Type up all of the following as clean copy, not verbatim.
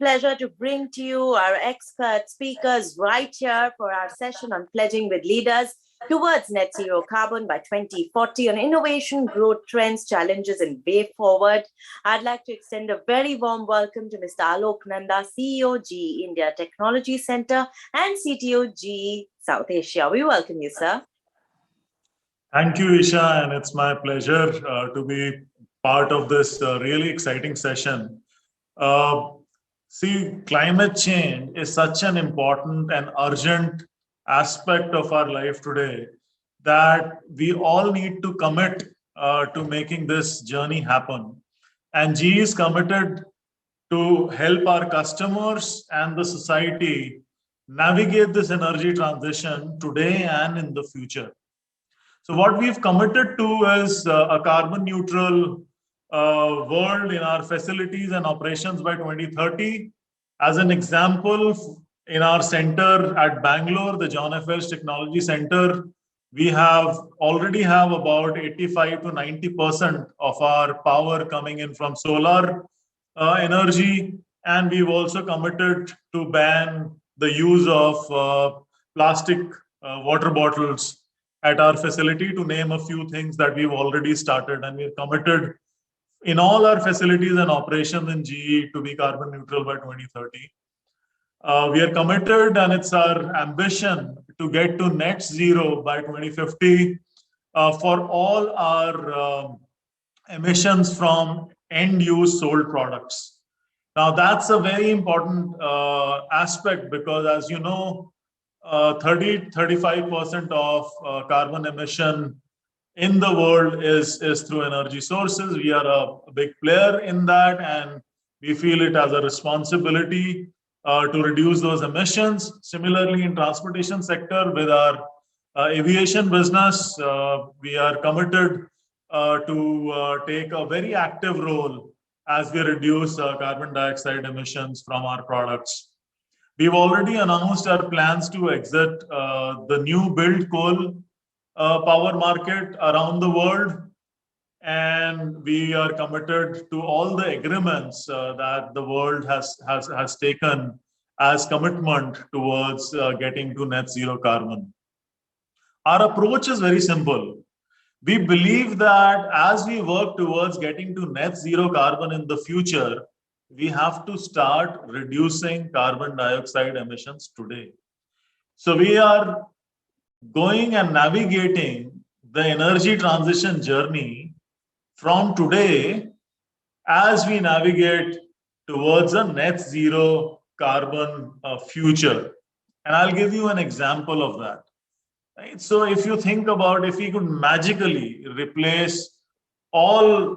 pleasure to bring to you our expert speakers right here for our session on pledging with leaders towards net zero carbon by 2040 on innovation, growth trends, challenges, and way forward. I'd like to extend a very warm welcome to Mr. Alok Nanda, CEO, GE India Technology Center and CTO, GE South Asia. We welcome you, sir. Thank you, Isha, and it's my pleasure to be part of this really exciting session. See, climate change is such an important and urgent aspect of our life today that we all need to commit to making this journey happen. And GE is committed to help our customers and the society navigate this energy transition today and in the future. So what we've committed to is a carbon neutral world in our facilities and operations by 2030. As an example, in our center at Bangalore, the John F. Welch Technology Center, we already have about 85 to 90% of our power coming in from solar energy. And we've also committed to ban the use of plastic water bottles at our facility, to name a few things that we've already started. And we're committed in all our facilities and operations in GE to be carbon neutral by 2030. We are committed, and it's our ambition to get to net zero by 2050 for all our emissions from end use sold products. Now, that's a very important aspect because, as you know, 35% of carbon emission in the world is through energy sources. We are a big player in that, and we feel it as a responsibility to reduce those emissions. Similarly, in transportation sector with our aviation business, we are committed to take a very active role as we reduce carbon dioxide emissions from our products. We've already announced our plans to exit the new build coal power market around the world. And we are committed to all the agreements that the world has taken as commitment towards getting to net zero carbon. Our approach is very simple. We believe that as we work towards getting to net zero carbon in the future, we have to start reducing carbon dioxide emissions today. So we are going and navigating the energy transition journey from today as we navigate towards a net zero carbon future. And I'll give you an example of that. Right? So if you think about if we could magically replace all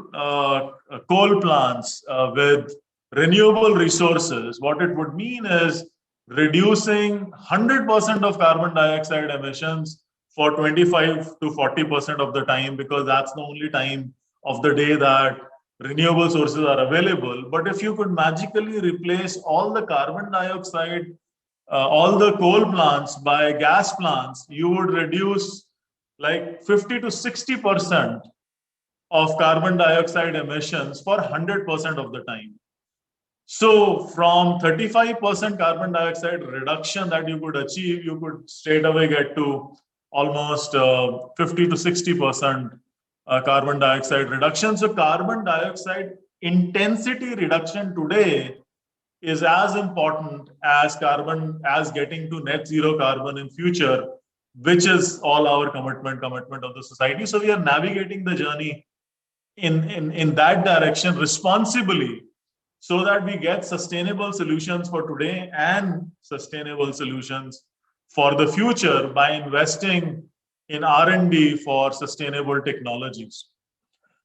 coal plants with renewable resources, what it would mean is reducing 100% of carbon dioxide emissions for 25 to 40% of the time, because that's the only time of the day that renewable sources are available. But if you could magically replace all the carbon dioxide, all the coal plants by gas plants, you would reduce like 50 to 60% of carbon dioxide emissions for 100% of the time. So from 35% carbon dioxide reduction that you could achieve, you could straight away get to almost 50 to 60% carbon dioxide reduction. So carbon dioxide intensity reduction today is as important as getting to net zero carbon in future, which is all our commitment of the society. So we are navigating the journey in that direction responsibly, so that we get sustainable solutions for today and sustainable solutions for the future by investing in R&D for sustainable technologies.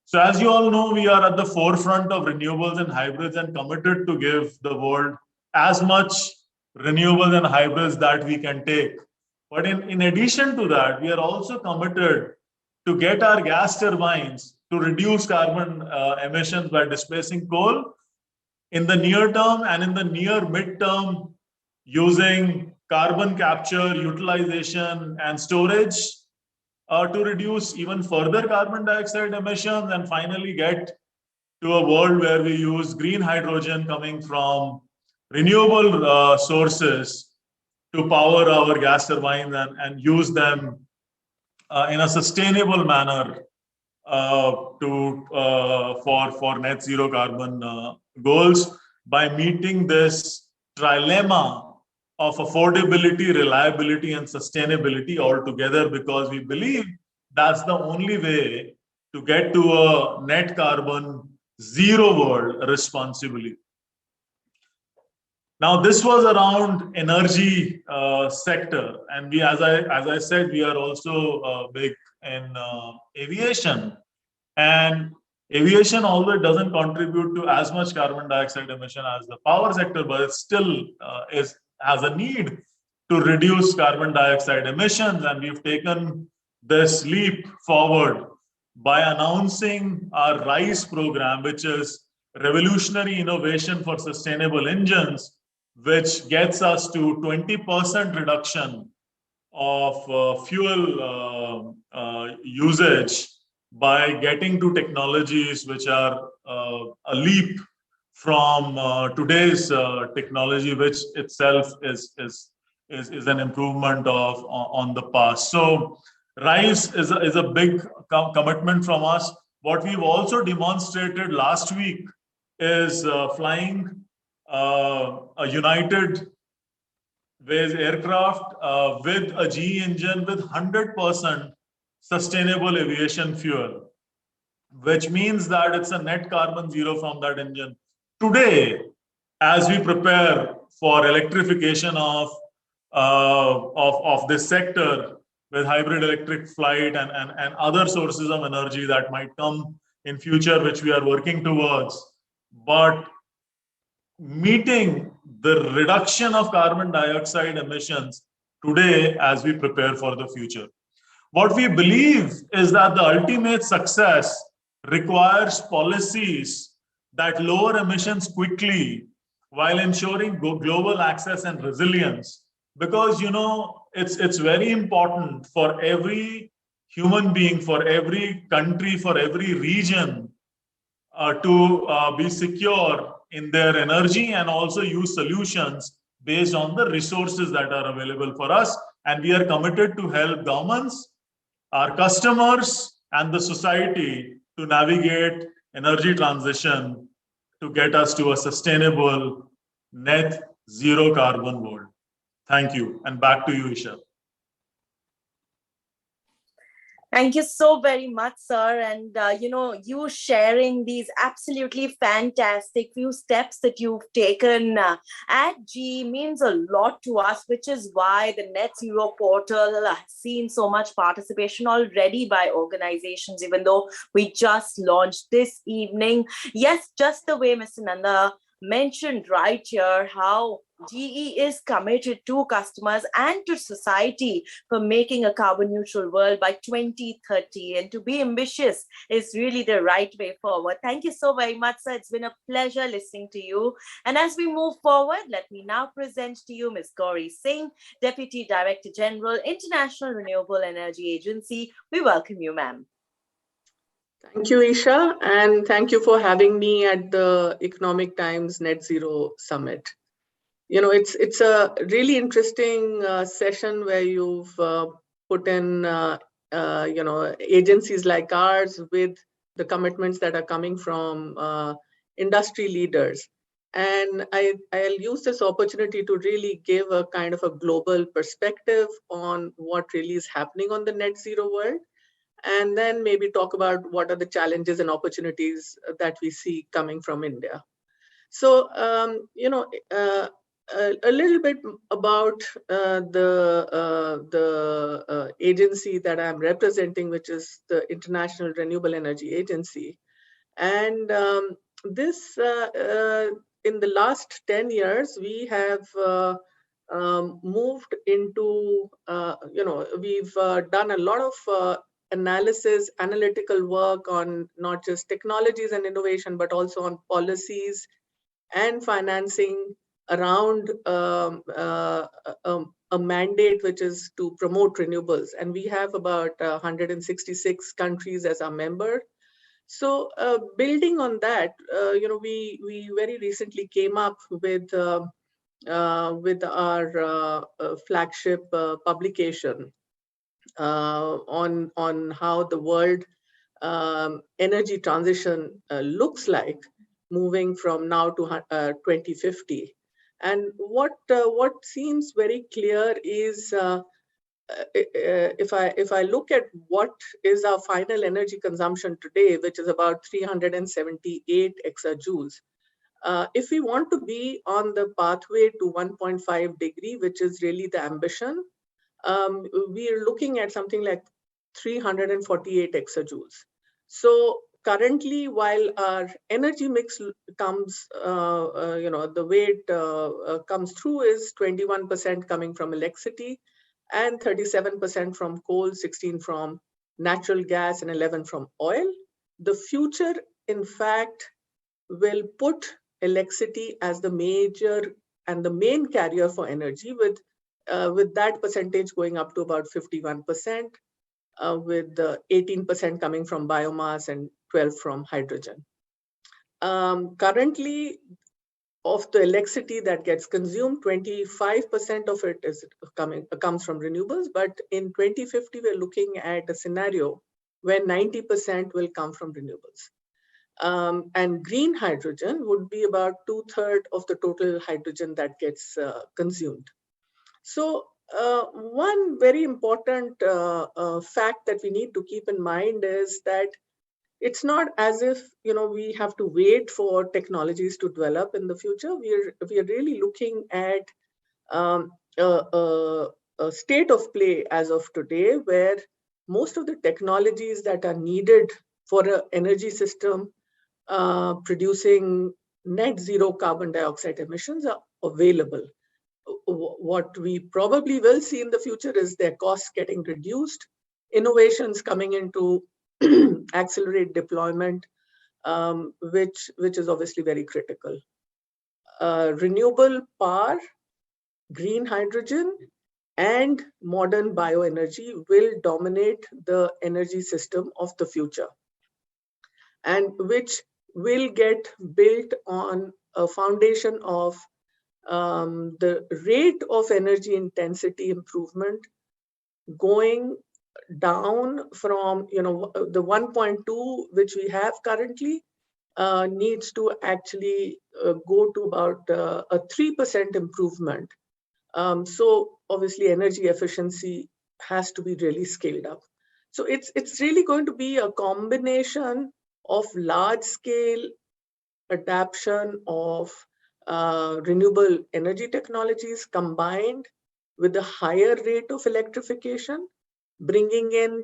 So as you all know, we are at the forefront of renewables and hybrids and committed to give the world as much renewables and hybrids that we can take. But in addition to that, we are also committed to get our gas turbines to reduce carbon emissions by displacing coal in the near term and in the near mid-term, using carbon capture, utilization, and storage to reduce even further carbon dioxide emissions, and finally get to a world where we use green hydrogen coming from renewable sources to power our gas turbines and use them in a sustainable manner for net zero carbon goals by meeting this trilemma of affordability, reliability, and sustainability all together, because we believe that's the only way to get to a net carbon zero world responsibly. Now, this was around energy sector, and we, as I said, we are also big in aviation. And aviation, although it doesn't contribute to as much carbon dioxide emission as the power sector, but it still has a need to reduce carbon dioxide emissions. And we've taken this leap forward by announcing our RISE program, which is Revolutionary Innovation for Sustainable Engines, which gets us to 20% reduction of fuel usage by getting to technologies which are a leap from today's technology, which itself is an improvement on the past. So RISE is a big commitment from us. What we've also demonstrated last week is flying a United Ways aircraft with a GE engine with 100% sustainable aviation fuel, which means that it's a net carbon zero from that engine. Today, as we prepare for electrification of this sector with hybrid electric flight and other sources of energy that might come in future, which we are working towards, but meeting the reduction of carbon dioxide emissions today as we prepare for the future. What we believe is that the ultimate success requires policies that lower emissions quickly while ensuring global access and resilience. Because, you know, it's very important for every human being, for every country, for every region to be secure in their energy and also use solutions based on the resources that are available for us. And we are committed to help governments, our customers, and the society to navigate energy transition to get us to a sustainable net zero carbon world. Thank you. And back to you, Isha. Thank you so very much, sir. And, you sharing these absolutely fantastic few steps that you've taken at G means a lot to us, which is why the Net Zero portal has seen so much participation already by organizations, even though we just launched this evening. Yes, just the way Mr. Nanda mentioned right here, how GE is committed to customers and to society for making a carbon neutral world by 2030. And to be ambitious is really the right way forward. Thank you so very much, sir. It's been a pleasure listening to you. And as we move forward, let me now present to you Ms. Gauri Singh, Deputy Director General, International Renewable Energy Agency. We welcome you, ma'am. Thank you, Isha, and thank you for having me at the Economic Times Net Zero Summit. You know, it's a really interesting session where you've put in, agencies like ours with the commitments that are coming from industry leaders. And I'll use this opportunity to really give a kind of a global perspective on what really is happening on the net zero world, and then maybe talk about what are the challenges and opportunities that we see coming from India. So, a little bit about the agency that I'm representing, which is the International Renewable Energy Agency. And this, in the last 10 years, we have moved into, we've done a lot of analysis, analytical work on not just technologies and innovation, but also on policies and financing around a mandate which is to promote renewables. And we have about 166 countries as our member. So building on that, we very recently came up with with our flagship publication on how the world energy transition looks like moving from now to 2050. And what seems very clear is if I look at what is our final energy consumption today, which is about 378 exajoules, if we want to be on the pathway to 1.5 degree, which is really the ambition, we are looking at something like 348 exajoules. So currently, while our energy mix comes, the way it comes through is 21% coming from electricity and 37% from coal, 16 from natural gas, and 11 from oil. The future, in fact, will put electricity as the major and the main carrier for energy, with that percentage going up to about 51%, with 18% coming from biomass and 12 from hydrogen. Currently, of the electricity that gets consumed, 25% of it comes from renewables. But in 2050, we're looking at a scenario where 90% will come from renewables. And green hydrogen would be about 2/3 of the total hydrogen that gets consumed. So one very important fact that we need to keep in mind is that it's not as if we have to wait for technologies to develop in the future. We are really looking at a state of play as of today, where most of the technologies that are needed for an energy system producing net zero carbon dioxide emissions are available. What we probably will see in the future is their costs getting reduced, innovations coming into accelerate deployment, which is obviously very critical. Renewable power, green hydrogen, and modern bioenergy will dominate the energy system of the future, and which will get built on a foundation of the rate of energy intensity improvement going down from the 1.2 which we have currently needs to actually go to about a 3% improvement. So obviously energy efficiency has to be really scaled up. So it's really going to be a combination of large scale adoption of renewable energy technologies combined with a higher rate of electrification, bringing in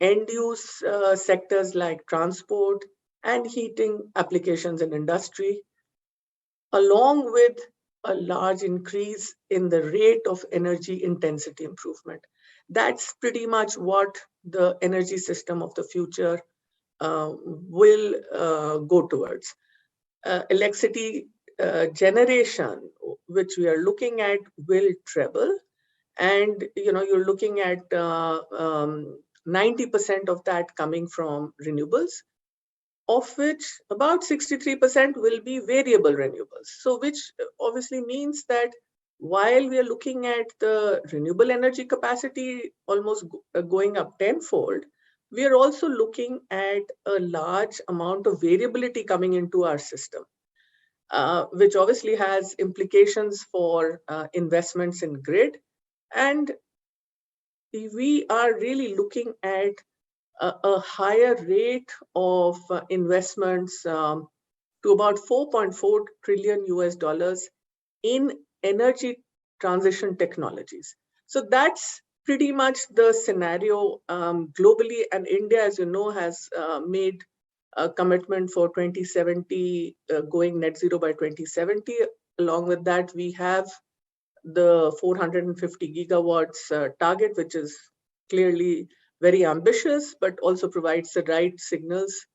end-use sectors like transport and heating applications in industry, along with a large increase in the rate of energy intensity improvement. That's pretty much what the energy system of the future will go towards. Electricity generation, which we are looking at, will treble. And you're looking at 90% of that coming from renewables, of which about 63% will be variable renewables. So which obviously means that while we are looking at the renewable energy capacity almost going up tenfold, we are also looking at a large amount of variability coming into our system, which obviously has implications for investments in grid. And we are really looking at a higher rate of investments to about $4.4 trillion in energy transition technologies. So that's pretty much the scenario globally. And India, as you know, has made a commitment for 2070, going net zero by 2070. Along with that, we have the 450 gigawatts target, which is clearly very ambitious, but also provides the right signals,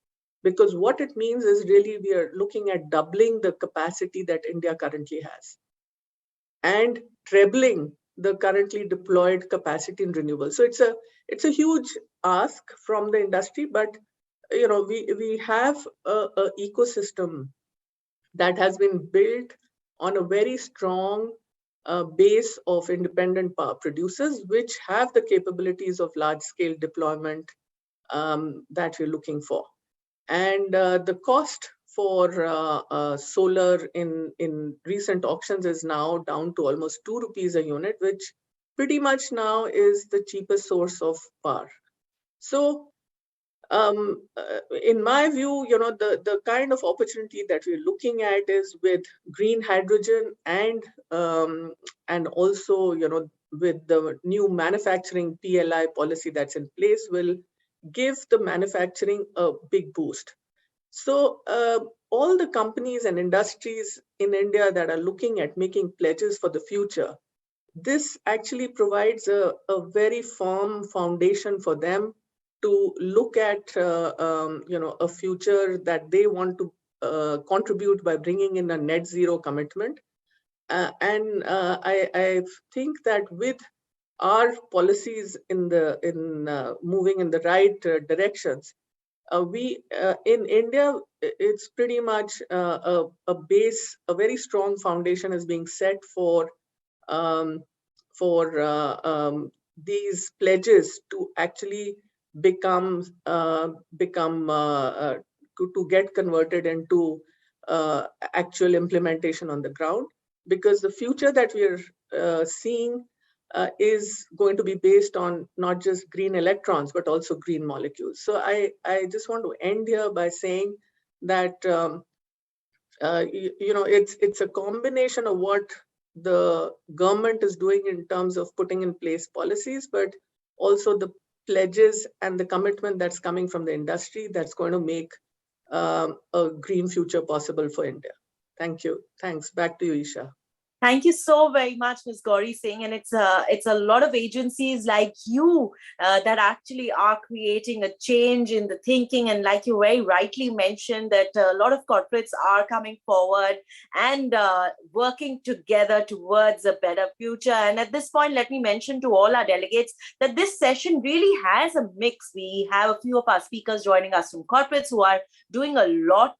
because what it means is really we are looking at doubling the capacity that India currently has and trebling the currently deployed capacity in renewables. So it's a huge ask from the industry, but we have a ecosystem that has been built on a very strong base of independent power producers, which have the capabilities of large-scale deployment that we're looking for. And the cost for solar in recent auctions is now down to almost 2 rupees a unit, which pretty much now is the cheapest source of power. So in my view, the kind of opportunity that we're looking at is with green hydrogen and also, with the new manufacturing PLI policy that's in place will give the manufacturing a big boost. So all the companies and industries in India that are looking at making pledges for the future, this actually provides a very firm foundation for them to look at a future that they want to contribute by bringing in a net zero commitment. I think that with our policies in moving in the right directions, we in India, it's pretty much a base, a very strong foundation is being set for these pledges to actually become to get converted into actual implementation on the ground, because the future that we're seeing is going to be based on not just green electrons but also green molecules. So I just want to end here by saying that it's a combination of what the government is doing in terms of putting in place policies, but also the pledges and the commitment that's coming from the industry that's going to make a green future possible for India. Thank you. Thanks. Back to you, Isha. Thank you so very much, Ms. Gauri Singh. And it's a lot of agencies like you that actually are creating a change in the thinking. And like you very rightly mentioned, that a lot of corporates are coming forward and working together towards a better future. And at this point, let me mention to all our delegates that this session really has a mix. We have a few of our speakers joining us from corporates who are doing a lot,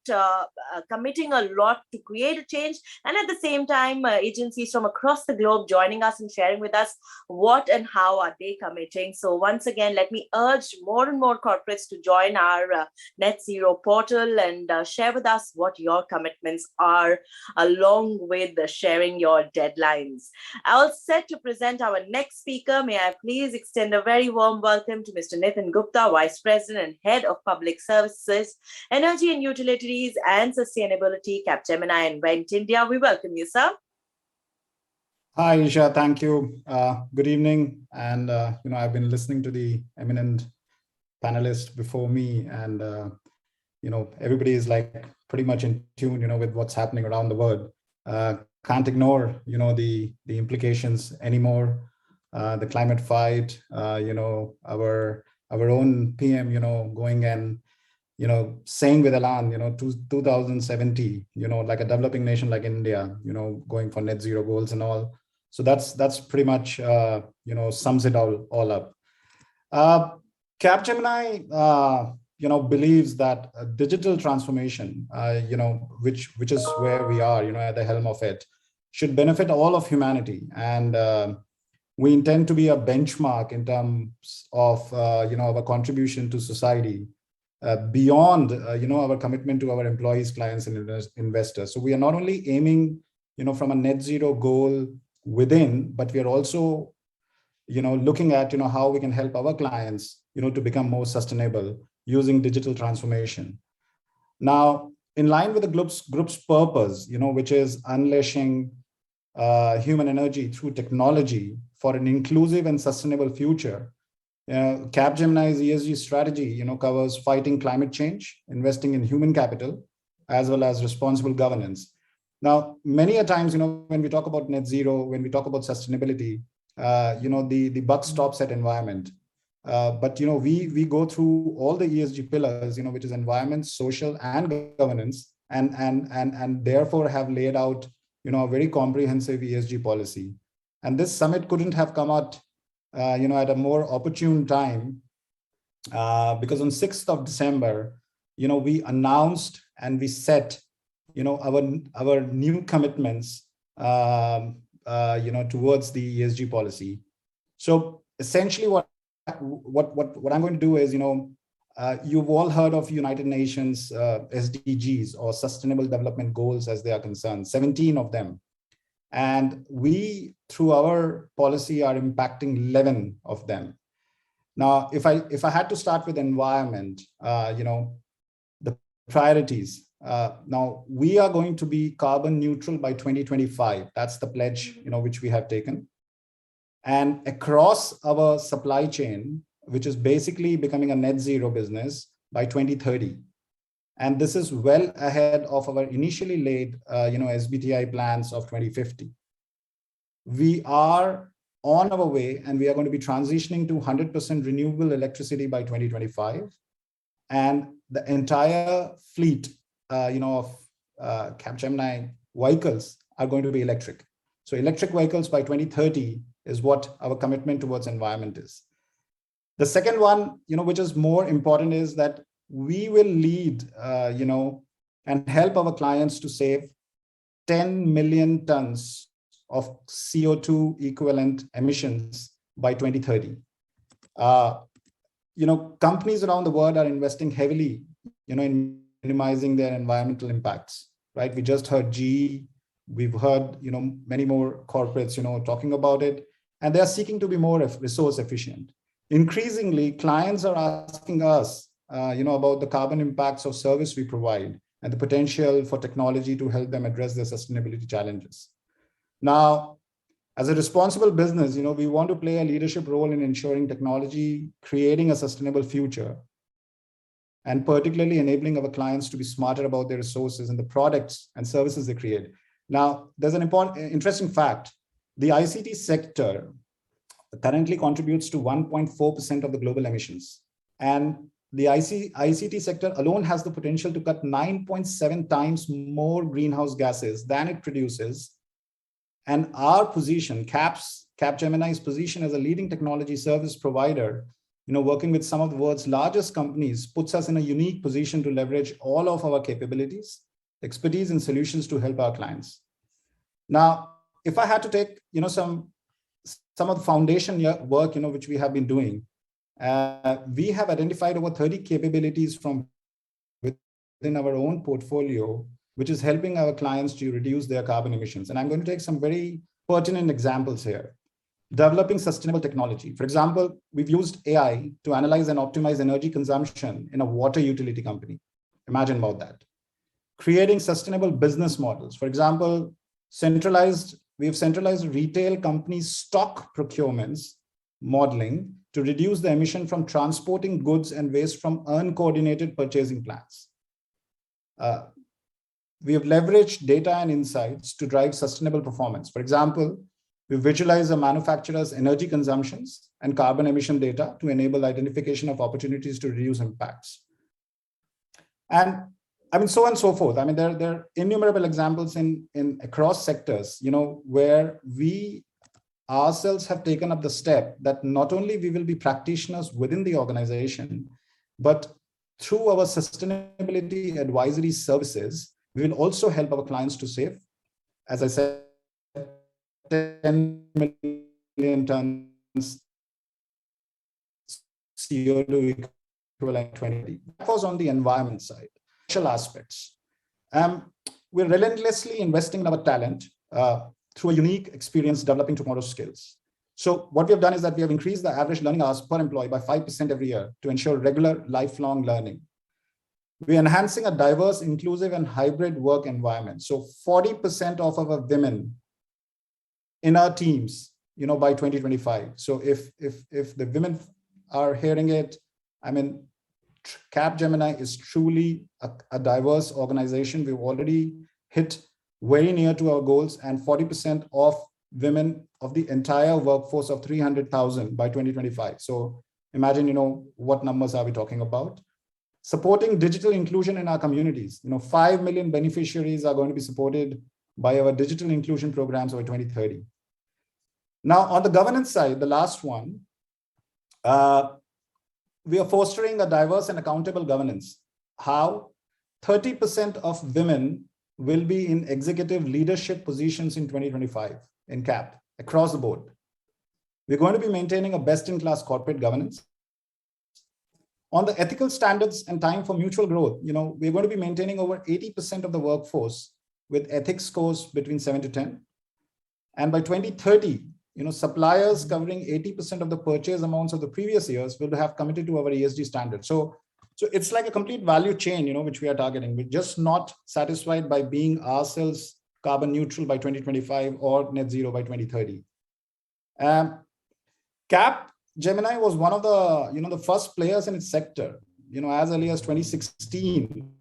committing a lot to create a change. And at the same time, agencies from across the globe joining us and sharing with us what and how are they committing. So once again, let me urge more and more corporates to join our net zero portal and share with us what your commitments are, along with sharing your deadlines. All set to present our next speaker. May I please extend a very warm welcome to Mr. Nitin Gupta, Vice President and Head of Public Services, Energy and Utilities and Sustainability, Capgemini and Vent India. We welcome you, sir. Hi, Isha. Thank you. Good evening. And, I've been listening to the eminent panelists before me, and, everybody is like pretty much in tune, with what's happening around the world. Can't ignore, the implications anymore. The climate fight, our own PM, going and, saying with Elan, 2070, like a developing nation like India, going for net zero goals and all. So that's pretty much, sums it all up. Capgemini, believes that digital transformation, which is where we are, at the helm of it, should benefit all of humanity. And we intend to be a benchmark in terms of, our contribution to society beyond, our commitment to our employees, clients, and investors. So we are not only aiming, from a net zero goal within, but we are also, looking at, how we can help our clients, to become more sustainable using digital transformation. Now, in line with the group's purpose, which is unleashing human energy through technology for an inclusive and sustainable future, Capgemini's ESG strategy, covers fighting climate change, investing in human capital, as well as responsible governance. Now, many a times, when we talk about net zero, when we talk about sustainability, the buck stops at environment. But, we go through all the ESG pillars, which is environment, social, and governance, and therefore have laid out, a very comprehensive ESG policy. And this summit couldn't have come out, at a more opportune time, because on 6th of December, we announced and we set, our new commitments towards the ESG policy. So essentially what I'm going to do is, you've all heard of United Nations SDGs, or Sustainable Development Goals as they are concerned, 17 of them. And we, through our policy, are impacting 11 of them. Now, if I had to start with environment, the priorities. Now, we are going to be carbon neutral by 2025. That's the pledge, which we have taken. And across our supply chain, which is basically becoming a net zero business by 2030. And this is well ahead of our initially laid, SBTi plans of 2050. We are on our way, and we are going to be transitioning to 100% renewable electricity by 2025. And the entire fleet, of Capgemini vehicles are going to be electric. So electric vehicles by 2030 is what our commitment towards environment is. The second one, which is more important, is that we will lead, and help our clients to save 10 million tons of CO2 equivalent emissions by 2030. Companies around the world are investing heavily, in minimizing their environmental impacts, right? We just heard GE, we've heard, many more corporates, talking about it, and they are seeking to be more resource efficient. Increasingly, clients are asking us, about the carbon impacts of service we provide and the potential for technology to help them address their sustainability challenges. Now, as a responsible business, we want to play a leadership role in ensuring technology, creating a sustainable future, and particularly enabling our clients to be smarter about their resources and the products and services they create. Now, there's an interesting fact. The ICT sector currently contributes to 1.4% of the global emissions. And the ICT sector alone has the potential to cut 9.7 times more greenhouse gases than it produces. And our position, Capgemini's position as a leading technology service provider, working with some of the world's largest companies, puts us in a unique position to leverage all of our capabilities, expertise, and solutions to help our clients. Now, if I had to take, some of the foundation work, which we have been doing, we have identified over 30 capabilities from within our own portfolio, which is helping our clients to reduce their carbon emissions. And I'm going to take some very pertinent examples here. Developing sustainable technology. For example, we've used AI to analyze and optimize energy consumption in a water utility company. Imagine about that. Creating sustainable business models. For example, we have centralized retail companies' stock procurements modeling to reduce the emission from transporting goods and waste from uncoordinated purchasing plans. We have leveraged data and insights to drive sustainable performance. For example, we visualize a manufacturer's energy consumptions and carbon emission data to enable identification of opportunities to reduce impacts. And so on and so forth. There are innumerable examples in across sectors, where we ourselves have taken up the step that not only we will be practitioners within the organization, but through our sustainability advisory services, we will also help our clients to save, as I said, 10 million tons CO2 equivalent 20. That was on the environment side. Social aspects. We're relentlessly investing in our talent through a unique experience developing tomorrow's skills. So what we have done is that we have increased the average learning hours per employee by 5% every year to ensure regular lifelong learning. We're enhancing a diverse, inclusive, and hybrid work environment. So 40% of our women in our teams, by 2025. So if the women are hearing it, Capgemini is truly a diverse organization. We've already hit very near to our goals, and 40% of women of the entire workforce of 300,000 by 2025. So imagine, what numbers are we talking about? Supporting digital inclusion in our communities. 5 million beneficiaries are going to be supported by our digital inclusion programs by 2030. Now, on the governance side, the last one, we are fostering a diverse and accountable governance. How? 30% of women will be in executive leadership positions in 2025 in CAP across the board. We're going to be maintaining a best-in-class corporate governance. On the ethical standards and time for mutual growth, we're going to be maintaining over 80% of the workforce with ethics scores between 7 to 10. And by 2030, suppliers covering 80% of the purchase amounts of the previous years will have committed to our ESG standards. So it's like a complete value chain, which we are targeting. We're just not satisfied by being ourselves carbon neutral by 2025 or net zero by 2030. Capgemini was one of the, the first players in its sector, as early as 2016,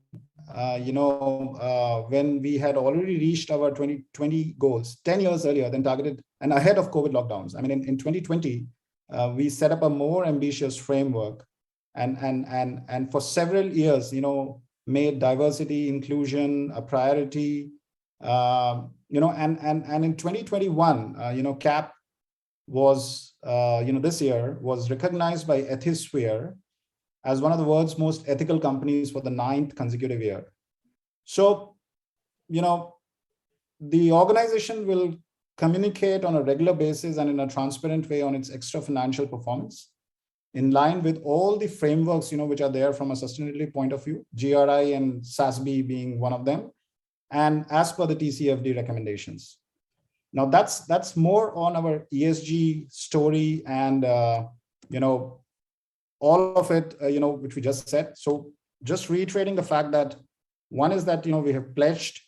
when we had already reached our 2020 goals 10 years earlier than targeted and ahead of COVID lockdowns. I mean, in 2020, we set up a more ambitious framework and for several years, made diversity, inclusion a priority, and in 2021, CAP was, this year was recognized by Ethisphere as one of the world's most ethical companies for the 9th consecutive year. So, the organization will communicate on a regular basis and in a transparent way on its extra financial performance, in line with all the frameworks, which are there from a sustainability point of view, GRI and SASB being one of them, and as per the TCFD recommendations. Now that's more on our ESG story and, all of it, which we just said. So just reiterating the fact that one is that, we have pledged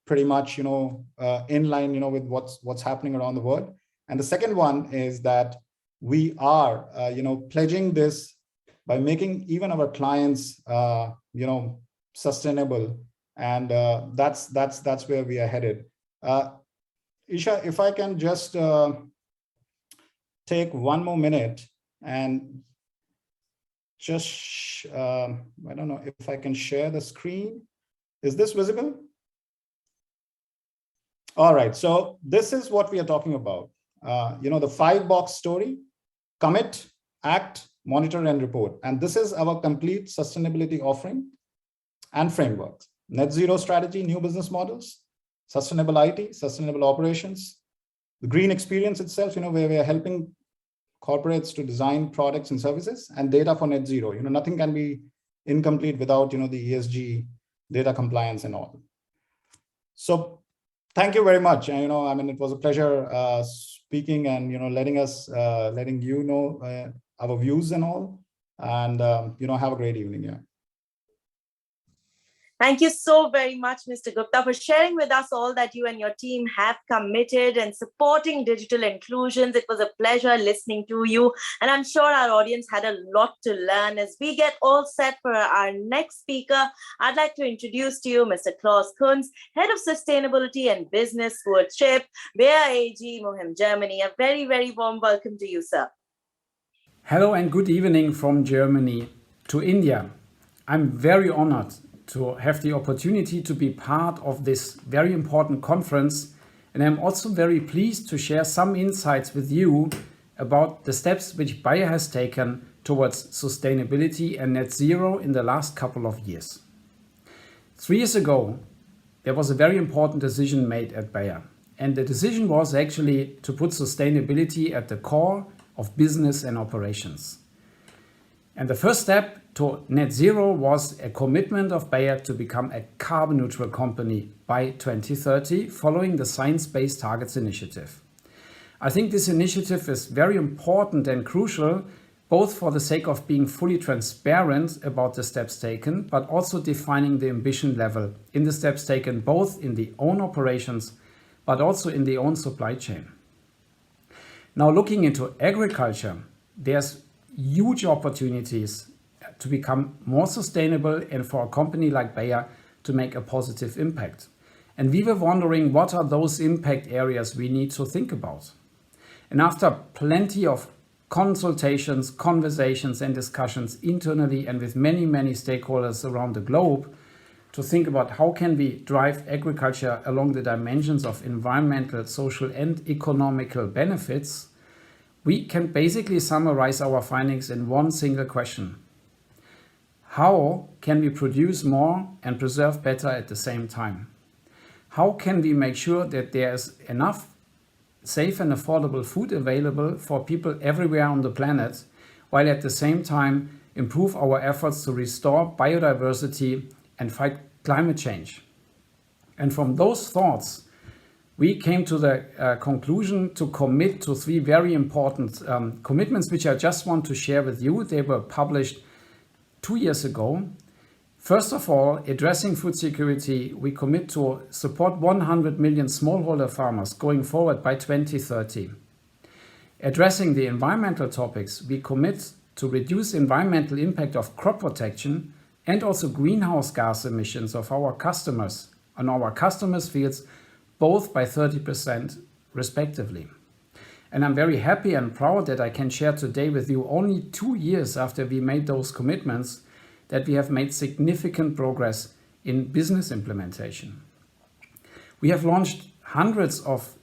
pretty much, in line, with what's happening around the world. And the second one is that we are, pledging this by making even our clients, sustainable. And that's where we are headed. Isha, if I can just take one more minute and just, I don't know if I can share the screen. Is this visible? All right, so this is what we are talking about. The 5-box story: commit, act, monitor, and report. And this is our complete sustainability offering and framework. Net zero strategy, new business models, sustainable IT, sustainable operations, the green experience itself, where we are helping corporates to design products and services, and data for net zero. Nothing can be incomplete without, the ESG data compliance and all. So thank you very much. And, it was a pleasure speaking and, letting you know our views and all. And, have a great evening. Yeah. Thank you so very much, Mr. Gupta, for sharing with us all that you and your team have committed and supporting digital inclusions. It was a pleasure listening to you. And I'm sure our audience had a lot to learn. As we get all set for our next speaker, I'd like to introduce to you Mr. Klaus Kunz, Head of Sustainability and Business Stewardship, Bayer AG, Monheim, Germany. A very, very warm welcome to you, sir. Hello and good evening from Germany to India. I'm very honored to have the opportunity to be part of this very important conference. And I'm also very pleased to share some insights with you about the steps which Bayer has taken towards sustainability and net zero in the last couple of years. 3 years ago, there was a very important decision made at Bayer. And the decision was actually to put sustainability at the core of business and operations. And the first step to net zero was a commitment of Bayer to become a carbon neutral company by 2030, following the Science Based Targets initiative. I think this initiative is very important and crucial, both for the sake of being fully transparent about the steps taken, but also defining the ambition level in the steps taken both in the own operations, but also in the own supply chain. Now, looking into agriculture, there's huge opportunities to become more sustainable and for a company like Bayer to make a positive impact. And we were wondering, what are those impact areas we need to think about? And after plenty of consultations, conversations and discussions internally and with many, many stakeholders around the globe, to think about how can we drive agriculture along the dimensions of environmental, social and economical benefits, we can basically summarize our findings in one single question. How can we produce more and preserve better at the same time? How can we make sure that there is enough safe and affordable food available for people everywhere on the planet, while at the same time improve our efforts to restore biodiversity and fight climate change? And from those thoughts, we came to the conclusion to commit to 3 very important commitments, which I just want to share with you. They were published 2 years ago. First of all, addressing food security, we commit to support 100 million smallholder farmers going forward by 2030. Addressing the environmental topics, we commit to reduce environmental impact of crop protection and also greenhouse gas emissions of our customers on our customers' fields, both by 30% respectively. And I'm very happy and proud that I can share today with you, only 2 years after we made those commitments, that we have made significant progress in business implementation. We have launched hundreds of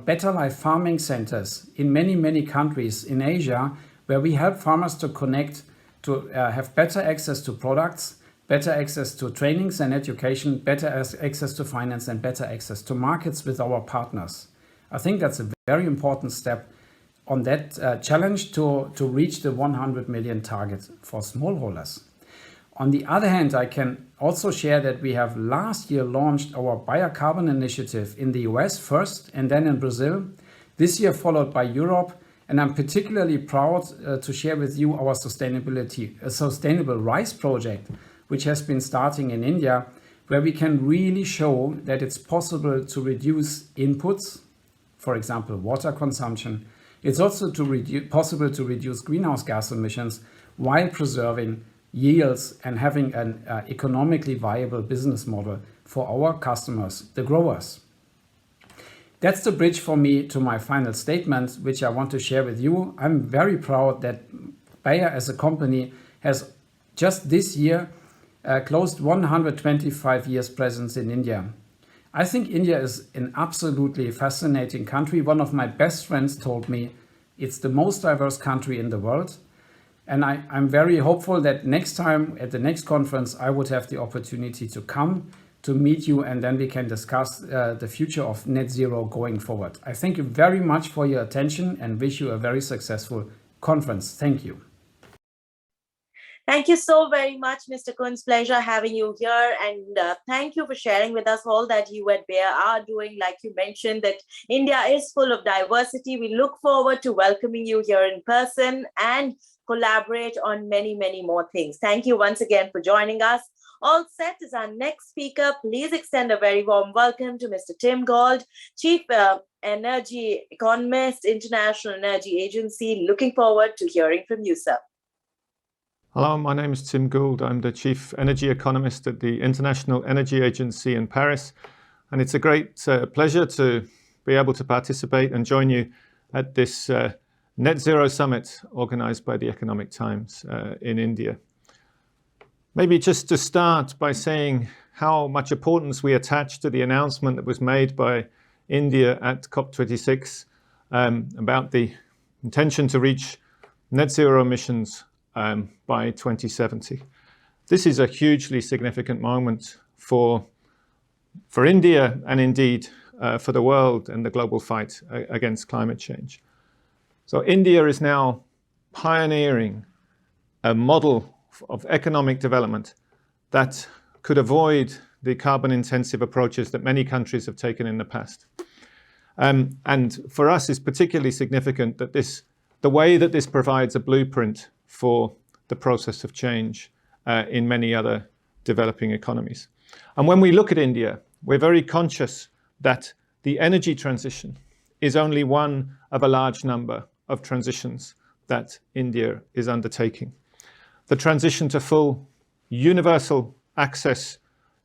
Better Life farming centers in many countries in Asia, where we help farmers to connect, to have better access to products, better access to trainings and education, better access to finance, and better access to markets with our partners. I think that's a very important step on that challenge to reach the 100 million target for smallholders. On the other hand, I can also share that we have last year launched our biocarbon initiative in the US first and then in Brazil, this year followed by Europe. And I'm particularly proud to share with you our sustainable rice project, which has been starting in India, where we can really show that it's possible to reduce inputs, for example, water consumption. It's also possible to reduce greenhouse gas emissions while preserving yields and having an economically viable business model for our customers, the growers. That's the bridge for me to my final statement, which I want to share with you. I'm very proud that Bayer as a company has just this year closed 125 years presence in India. I think India is an absolutely fascinating country. One of my best friends told me it's the most diverse country in the world. And I'm very hopeful that next time at the next conference, I would have the opportunity to come to meet you, and then we can discuss the future of net zero going forward. I thank you very much for your attention and wish you a very successful conference. Thank you. Thank you so very much, Mr. Kunz. Pleasure having you here. And thank you for sharing with us all that you at Bayer are doing. Like you mentioned, that India is full of diversity. We look forward to welcoming you here in person and collaborate on many more things. Thank you once again for joining us. All set is our next speaker. Please extend a very warm welcome to Mr. Tim Gould, Chief Energy Economist, International Energy Agency. Looking forward to hearing from you, sir. Hello, my name is Tim Gould. I'm the Chief Energy Economist at the International Energy Agency in Paris. And it's a great pleasure to be able to participate and join you at this Net Zero Summit organized by the Economic Times in India. Maybe just to start by saying how much importance we attach to the announcement that was made by India at COP26 about the intention to reach net zero emissions by 2070. This is a hugely significant moment for India and indeed for the world and the global fight against climate change. So India is now pioneering a model of economic development that could avoid the carbon-intensive approaches that many countries have taken in the past. And for us, it's particularly significant that the way that this provides a blueprint for the process of change in many other developing economies. And when we look at India, we're very conscious that the energy transition is only one of a large number of transitions that India is undertaking. The transition to full universal access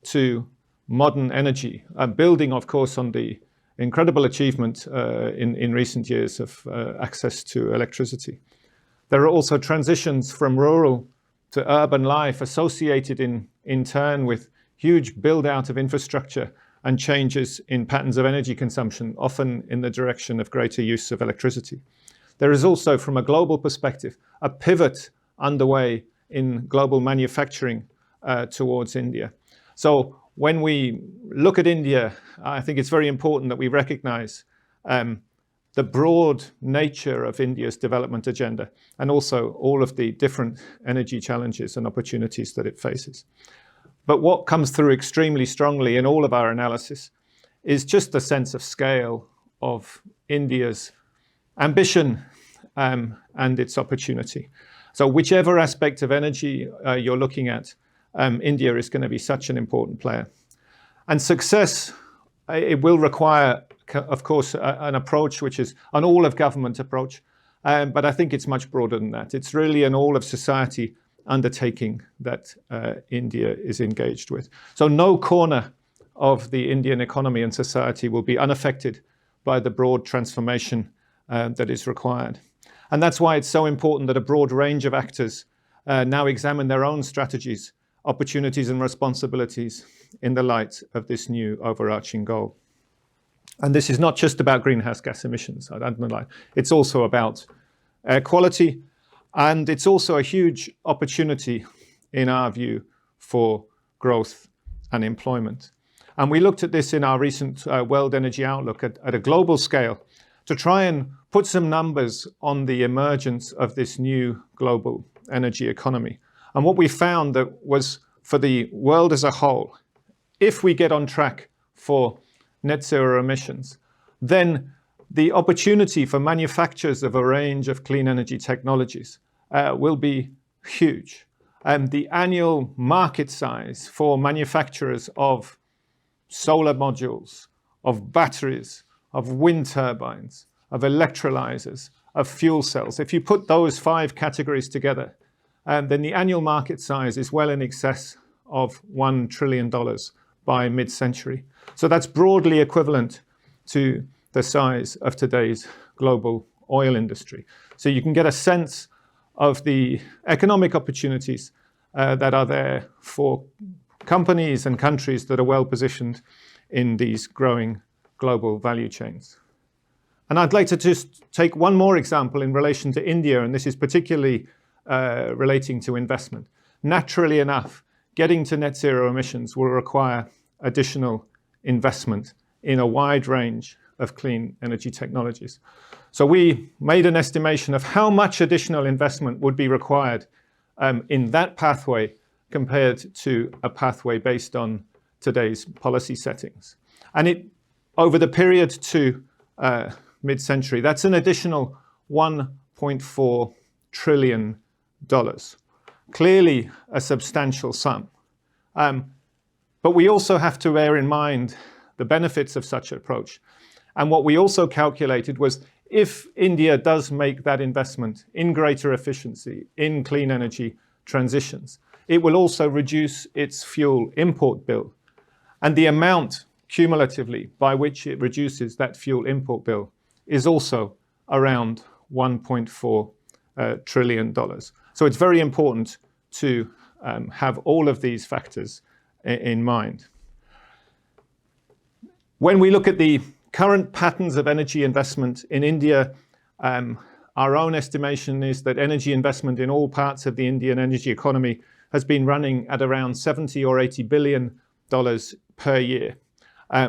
to modern energy, building, of course, on the incredible achievement in recent years of access to electricity. There are also transitions from rural to urban life associated in turn with huge build out of infrastructure and changes in patterns of energy consumption, often in the direction of greater use of electricity. There is also, from a global perspective, a pivot underway in global manufacturing towards India. So when we look at India, I think it's very important that we recognize the broad nature of India's development agenda and also all of the different energy challenges and opportunities that it faces. But what comes through extremely strongly in all of our analysis is just the sense of scale of India's ambition and its opportunity. So whichever aspect of energy you're looking at, India is going to be such an important player. And success, it will require, of course, an approach which is an all-of-government approach, but I think it's much broader than that. It's really an all-of-society undertaking that India is engaged with. So no corner of the Indian economy and society will be unaffected by the broad transformation that is required. And that's why it's so important that a broad range of actors now examine their own strategies, opportunities and responsibilities in the light of this new overarching goal. And this is not just about greenhouse gas emissions, I'd underline. It's also about air quality, and it's also a huge opportunity, in our view, for growth and employment. And we looked at this in our recent World Energy Outlook at a global scale to try and put some numbers on the emergence of this new global energy economy. And what we found that was for the world as a whole, if we get on track for net zero emissions, then the opportunity for manufacturers of a range of clean energy technologies will be huge. The annual market size for manufacturers of solar modules, of batteries, of wind turbines, of electrolyzers, of fuel cells, if you put those 5 categories together, then the annual market size is well in excess of $1 trillion by mid-century. So that's broadly equivalent to the size of today's global oil industry. So you can get a sense of the economic opportunities that are there for companies and countries that are well positioned in these growing global value chains. And I'd like to just take one more example in relation to India, and this is particularly relating to investment. Naturally enough, getting to net zero emissions will require additional investment in a wide range of clean energy technologies. So we made an estimation of how much additional investment would be required in that pathway compared to a pathway based on today's policy settings. And it, over the period to mid-century, that's an additional $1.4 trillion. Clearly a substantial sum. But we also have to bear in mind the benefits of such an approach. And what we also calculated was if India does make that investment in greater efficiency, in clean energy transitions, it will also reduce its fuel import bill. And the amount cumulatively by which it reduces that fuel import bill is also around $1.4 trillion. So it's very important to have all of these factors in mind. When we look at the current patterns of energy investment in India, our own estimation is that energy investment in all parts of the Indian energy economy has been running at around $70 or $80 billion per year.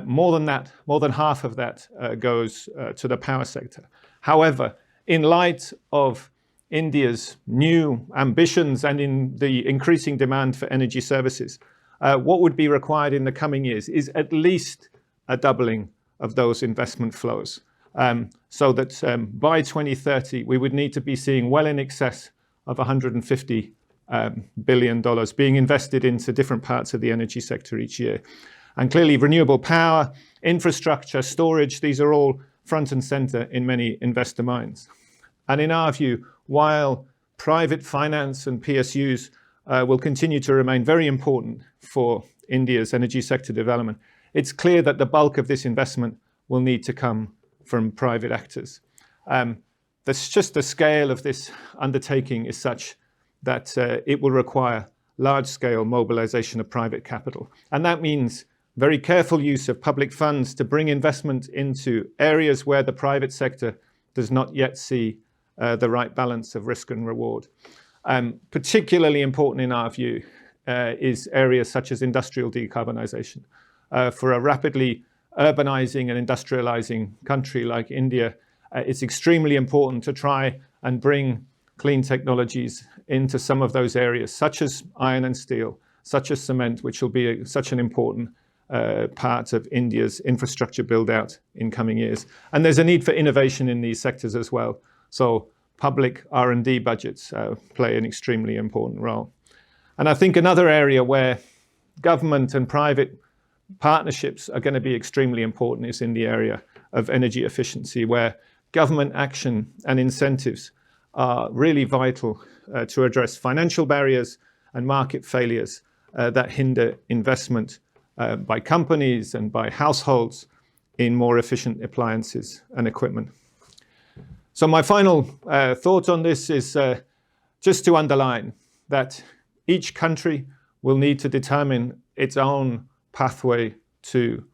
More than that, more than half of that goes to the power sector. However, in light of India's new ambitions and in the increasing demand for energy services, what would be required in the coming years is at least a doubling of those investment flows. So that by 2030, we would need to be seeing well in excess of $150 billion being invested into different parts of the energy sector each year. And clearly renewable power, infrastructure, storage, these are all front and center in many investor minds. And in our view, while private finance and PSUs will continue to remain very important for India's energy sector development, it's clear that the bulk of this investment will need to come from private actors. That's just the scale of this undertaking is such that it will require large-scale mobilization of private capital. And that means very careful use of public funds to bring investment into areas where the private sector does not yet see the right balance of risk and reward. Particularly important in our view is areas such as industrial decarbonisation. For a rapidly urbanising and industrialising country like India, it's extremely important to try and bring clean technologies into some of those areas, such as iron and steel, such as cement, which will be such an important part of India's infrastructure build out in coming years. And there's a need for innovation in these sectors as well. So public R&D budgets play an extremely important role. And I think another area where government and private partnerships are going to be extremely important is in the area of energy efficiency, where government action and incentives are really vital to address financial barriers and market failures that hinder investment by companies and by households in more efficient appliances and equipment. So my final thought on this is just to underline that each country will need to determine its own pathway to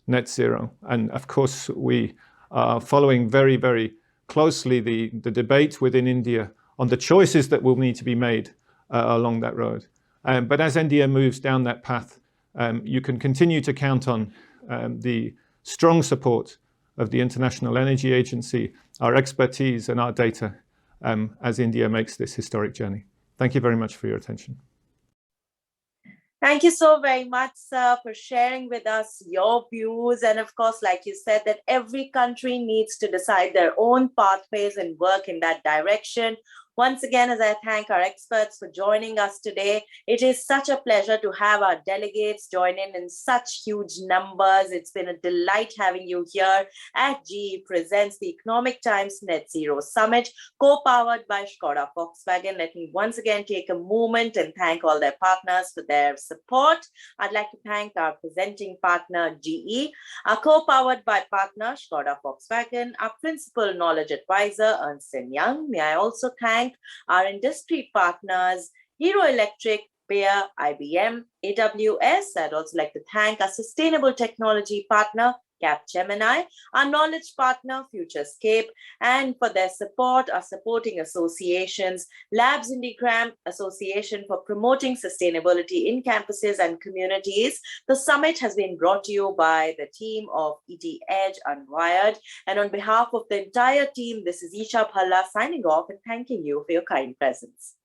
net zero. And of course, we are following very, very closely the debate within India on the choices that will need to be made along that road. But as India moves down that path, you can continue to count on the strong support of the International Energy Agency, our expertise and our data as India makes this historic journey. Thank you very much for your attention. Thank you so very much, sir, for sharing with us your views. And of course, like you said, that every country needs to decide their own pathways and work in that direction. Once again, as I thank our experts for joining us today, it is such a pleasure to have our delegates join in such huge numbers. It's been a delight having you here at GE Presents the Economic Times Net Zero Summit, co-powered by Skoda Volkswagen. Let me once again take a moment and thank all their partners for their support. I'd like to thank our presenting partner, GE, our co-powered by partner, Skoda Volkswagen, our principal knowledge advisor, Ernst & Young. May I also thank our industry partners, Hero Electric, Bayer, IBM, AWS. I'd also like to thank our sustainable technology partner, Capgemini, our knowledge partner, Futurescape, and for their support, our supporting associations, Labs Indigram, Association for Promoting Sustainability in Campuses and Communities. The summit has been brought to you by the team of ET Edge Unwired. And on behalf of the entire team, this is Isha Bhalla signing off and thanking you for your kind presence.